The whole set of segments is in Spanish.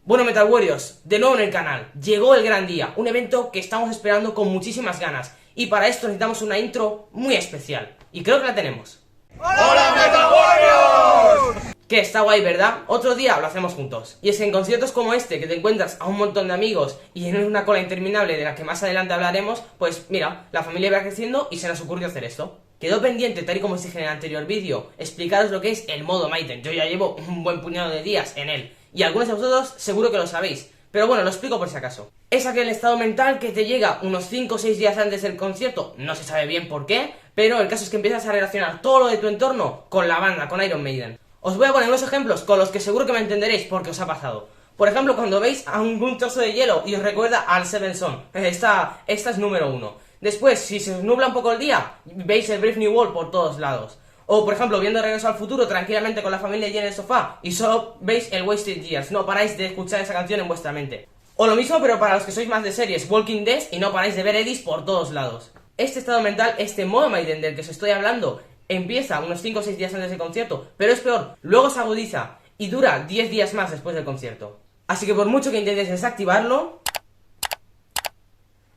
Bueno, Metal Warriors, de nuevo en el canal, llegó el gran día, un evento que estamos esperando con muchísimas ganas, y para esto necesitamos una intro muy especial, y creo que la tenemos. ¡Hola, Metal Warriors! Que está guay, ¿verdad? Otro día lo hacemos juntos. Y es que en conciertos como este, que te encuentras a un montón de amigos y en una cola interminable de la que más adelante hablaremos, pues mira, la familia va creciendo y se nos ocurrió hacer esto. Quedó pendiente, tal y como os dije en el anterior vídeo, explicaros lo que es el modo Maiden. Yo ya llevo un buen puñado de días en él, y algunos de vosotros seguro que lo sabéis, pero bueno, lo explico por si acaso. Es aquel estado mental que te llega unos 5 o 6 días antes del concierto, no se sabe bien por qué, pero el caso es que empiezas a relacionar todo lo de tu entorno con la banda, con Iron Maiden. Os voy a poner unos ejemplos con los que seguro que me entenderéis porque os ha pasado. Por ejemplo, cuando veis a un trozo de hielo y os recuerda al Seven Son, esta es número 1. Después, si se os nubla un poco el día, veis el Brave New World por todos lados. O, por ejemplo, viendo Regreso al Futuro tranquilamente con la familia allí en el sofá y solo veis el Wasted Years, no paráis de escuchar esa canción en vuestra mente. O lo mismo, pero para los que sois más de series, Walking Dead, y no paráis de ver edits por todos lados. Este estado mental, este modo Maiden del que os estoy hablando, empieza unos 5 o 6 días antes del concierto, pero es peor, luego se agudiza y dura 10 días más después del concierto. Así que por mucho que intentes desactivarlo,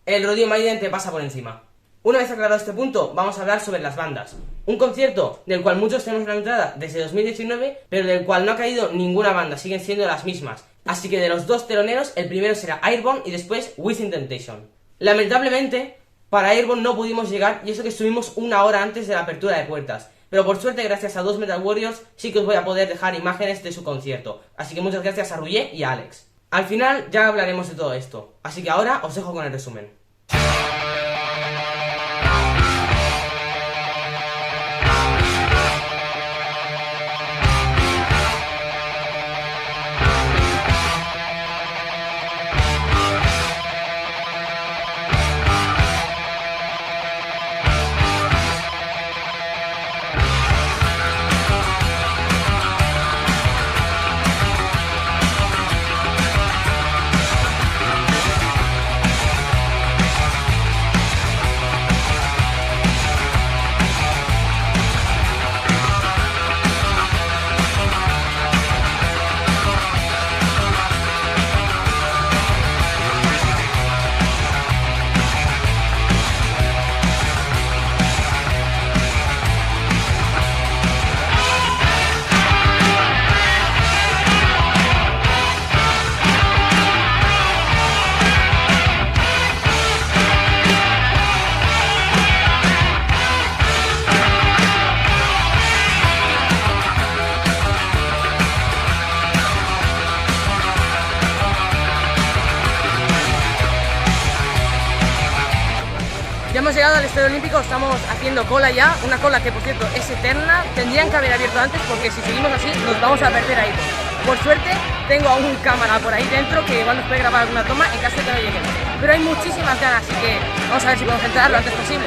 el rodillo Maiden te pasa por encima. Una vez aclarado este punto, vamos a hablar sobre las bandas. Un concierto del cual muchos tenemos la entrada desde 2019, pero del cual no ha caído ninguna banda, siguen siendo las mismas. Así que de los dos teloneros, el primero será Airborne y después Within Temptation. Lamentablemente, para Airborne no pudimos llegar, y eso que estuvimos una hora antes de la apertura de puertas. Pero por suerte, gracias a dos Metal Warriors, sí que os voy a poder dejar imágenes de su concierto. Así que muchas gracias a Ruye y a Alex. Al final ya hablaremos de todo esto, así que ahora os dejo con el resumen. Ya hemos llegado al Estadio Olímpico, estamos haciendo cola ya, una cola que por cierto es eterna, tendrían que haber abierto antes porque si seguimos así nos vamos a perder ahí. Por suerte tengo a un cámara por ahí dentro que igual nos puede grabar alguna toma en caso de que no lleguemos. Pero hay muchísimas ganas, así que vamos a ver si podemos entrar lo antes posible.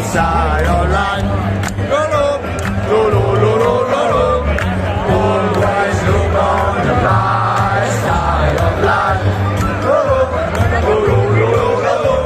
side of land. Lo, lo, lo, lo, lo, lo. Always look on the bright side of land. Lo, lo, lo, lo, lo, lo, lo.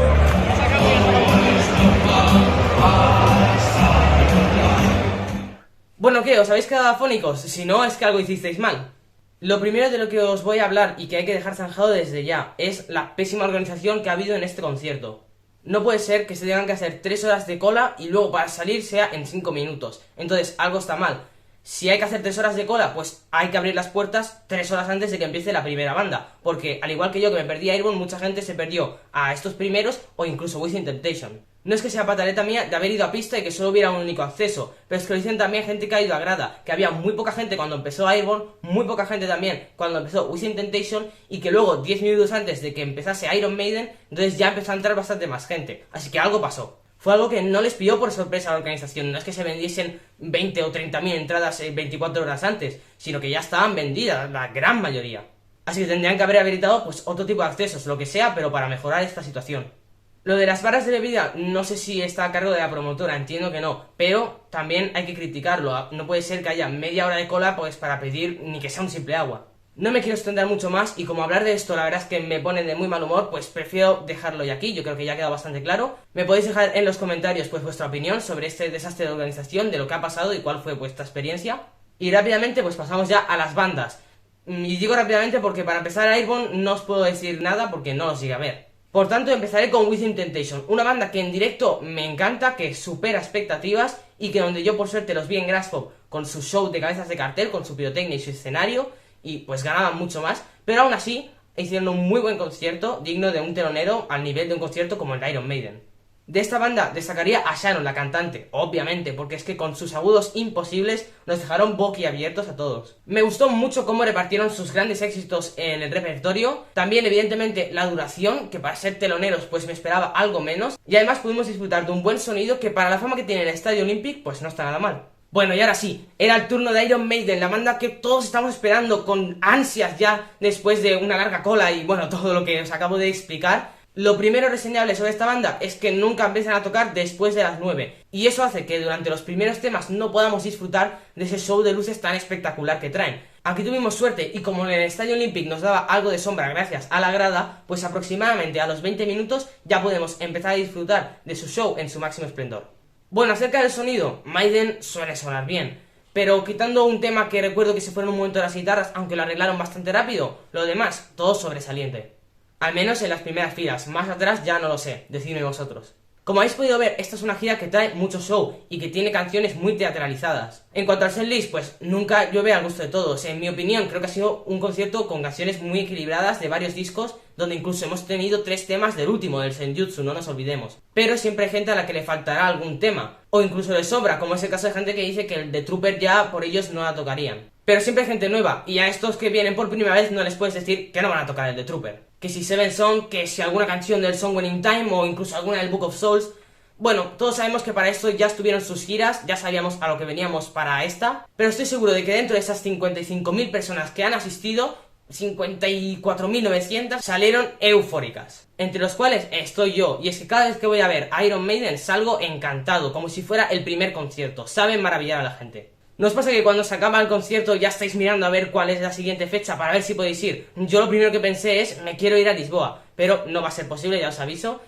Bueno, ¿qué? ¿Os habéis quedado afónicos? Si no, es que algo hicisteis mal. Lo primero de lo que os voy a hablar y que hay que dejar zanjado desde ya es la pésima organización que ha habido en este concierto. No puede ser que se tengan que hacer 3 horas de cola y luego para salir sea en 5 minutos. Entonces, algo está mal. Si hay que hacer 3 horas de cola, pues hay que abrir las puertas 3 horas antes de que empiece la primera banda. Porque, al igual que yo que me perdí a Airborne, mucha gente se perdió a estos primeros o incluso Within Temptation. No es que sea pataleta mía de haber ido a pista y que solo hubiera un único acceso, pero es que lo dicen también gente que ha ido a grada, que había muy poca gente cuando empezó Airborne, muy poca gente también cuando empezó Within Temptation, y que luego 10 minutos antes de que empezase Iron Maiden, entonces ya empezó a entrar bastante más gente, así que algo pasó. Fue algo que no les pilló por sorpresa a la organización, no es que se vendiesen 20 o 30.000 entradas 24 horas antes, sino que ya estaban vendidas, la gran mayoría. Así que tendrían que haber habilitado pues otro tipo de accesos, lo que sea, pero para mejorar esta situación. Lo de las barras de bebida, no sé si está a cargo de la promotora, entiendo que no, pero también hay que criticarlo, no puede ser que haya media hora de cola pues para pedir ni que sea un simple agua. No me quiero extender mucho más y como hablar de esto la verdad es que me pone de muy mal humor, pues prefiero dejarlo ya aquí, yo creo que ya ha quedado bastante claro. Me podéis dejar en los comentarios pues vuestra opinión sobre este desastre de organización, de lo que ha pasado y cuál fue vuestra experiencia. Y rápidamente pues pasamos ya a las bandas. Y digo rápidamente porque para empezar Airborne no os puedo decir nada porque no os llegué a ver. Por tanto, empezaré con Within Temptation, una banda que en directo me encanta, que supera expectativas y que donde yo por suerte los vi en Graspop con su show de cabezas de cartel, con su pirotecnia y su escenario, y pues ganaban mucho más, pero aún así hicieron un muy buen concierto, digno de un telonero al nivel de un concierto como el de Iron Maiden. De esta banda destacaría a Sharon, la cantante, obviamente, porque es que con sus agudos imposibles nos dejaron boquiabiertos a todos. Me gustó mucho cómo repartieron sus grandes éxitos en el repertorio, también evidentemente la duración, que para ser teloneros pues me esperaba algo menos, y además pudimos disfrutar de un buen sonido que para la fama que tiene el Estadio Olympic pues no está nada mal. Bueno, y ahora sí, era el turno de Iron Maiden, la banda que todos estamos esperando con ansias ya después de una larga cola y bueno, todo lo que os acabo de explicar. Lo primero reseñable sobre esta banda es que nunca empiezan a tocar después de las 9 y eso hace que durante los primeros temas no podamos disfrutar de ese show de luces tan espectacular que traen. Aquí tuvimos suerte y como en el Estadio Olympic nos daba algo de sombra gracias a la grada, pues aproximadamente a los 20 minutos ya podemos empezar a disfrutar de su show en su máximo esplendor. Bueno, acerca del sonido, Maiden suele sonar bien, pero quitando un tema que recuerdo que se fueron un momento de las guitarras, aunque lo arreglaron bastante rápido, lo demás, todo sobresaliente. Al menos en las primeras filas, más atrás ya no lo sé, decidme vosotros. Como habéis podido ver, esta es una gira que trae mucho show y que tiene canciones muy teatralizadas. En cuanto al setlist, pues nunca llueve al gusto de todos. En mi opinión, creo que ha sido un concierto con canciones muy equilibradas de varios discos, donde incluso hemos tenido 3 temas del último, del Senjutsu, no nos olvidemos. Pero siempre hay gente a la que le faltará algún tema, o incluso le sobra, como es el caso de gente que dice que el de Trooper ya por ellos no la tocarían. Pero siempre hay gente nueva, y a estos que vienen por primera vez no les puedes decir que no van a tocar el de Trooper. Que si Seven Song, que si alguna canción del Song in Time o incluso alguna del Book of Souls. Bueno, todos sabemos que para esto ya estuvieron sus giras, ya sabíamos a lo que veníamos para esta, pero estoy seguro de que dentro de esas 55.000 personas que han asistido, 54.900 salieron eufóricas, entre los cuales estoy yo, y es que cada vez que voy a ver Iron Maiden salgo encantado, como si fuera el primer concierto, saben maravillar a la gente. ¿No os pasa que cuando se acaba el concierto ya estáis mirando a ver cuál es la siguiente fecha para ver si podéis ir? Yo lo primero que pensé es, me quiero ir a Lisboa, pero no va a ser posible, ya os aviso.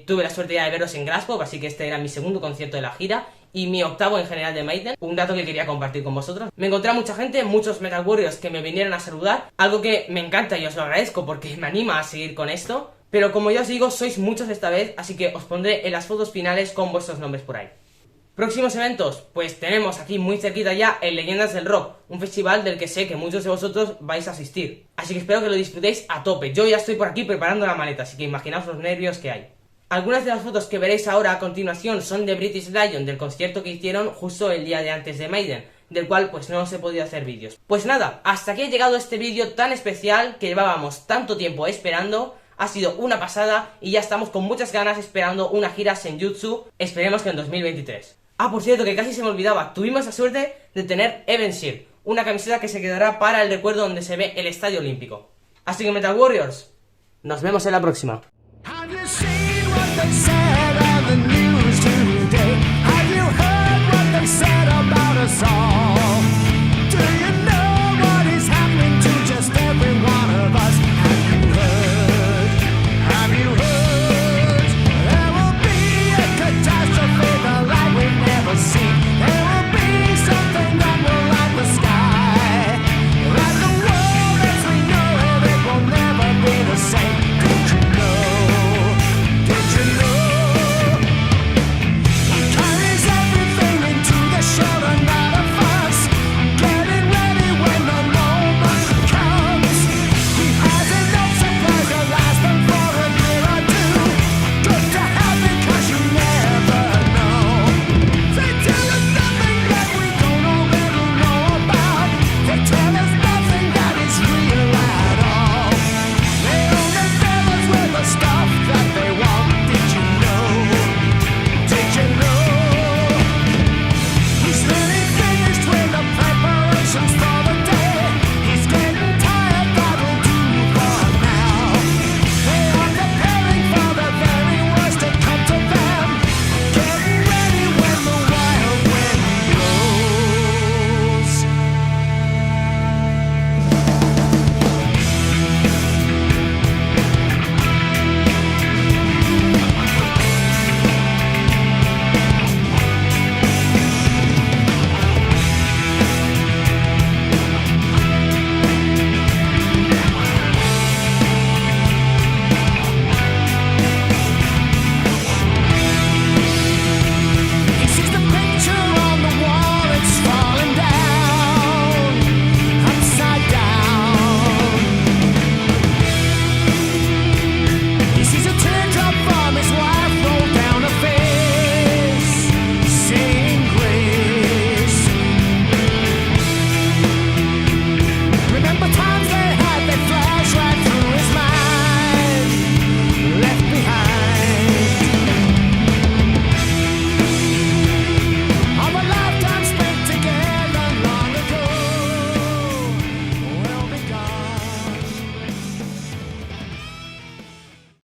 Tuve la suerte ya de veros en Graspop, así que este era mi segundo concierto de la gira y mi octavo en general de Maiden, un dato que quería compartir con vosotros. Me encontré a mucha gente, muchos Metal Warriors que me vinieron a saludar, algo que me encanta y os lo agradezco porque me anima a seguir con esto, pero como ya os digo, sois muchos esta vez, así que os pondré en las fotos finales con vuestros nombres por ahí. Próximos eventos, pues tenemos aquí muy cerquita ya el Leyendas del Rock, un festival del que sé que muchos de vosotros vais a asistir, así que espero que lo disfrutéis a tope. Yo ya estoy por aquí preparando la maleta, así que imaginaos los nervios que hay. Algunas de las fotos que veréis ahora a continuación son de British Lion, del concierto que hicieron justo el día de antes de Maiden, del cual pues no os he podido hacer vídeos. Pues nada, hasta aquí ha llegado este vídeo tan especial que llevábamos tanto tiempo esperando. Ha sido una pasada y ya estamos con muchas ganas esperando una gira Senjutsu, esperemos que en 2023. Ah, por cierto, que casi se me olvidaba, tuvimos la suerte de tener Evansir, una camiseta que se quedará para el recuerdo donde se ve el Estadio Olímpico. Así que Metal Warriors, nos vemos en la próxima. Have you seen what they say?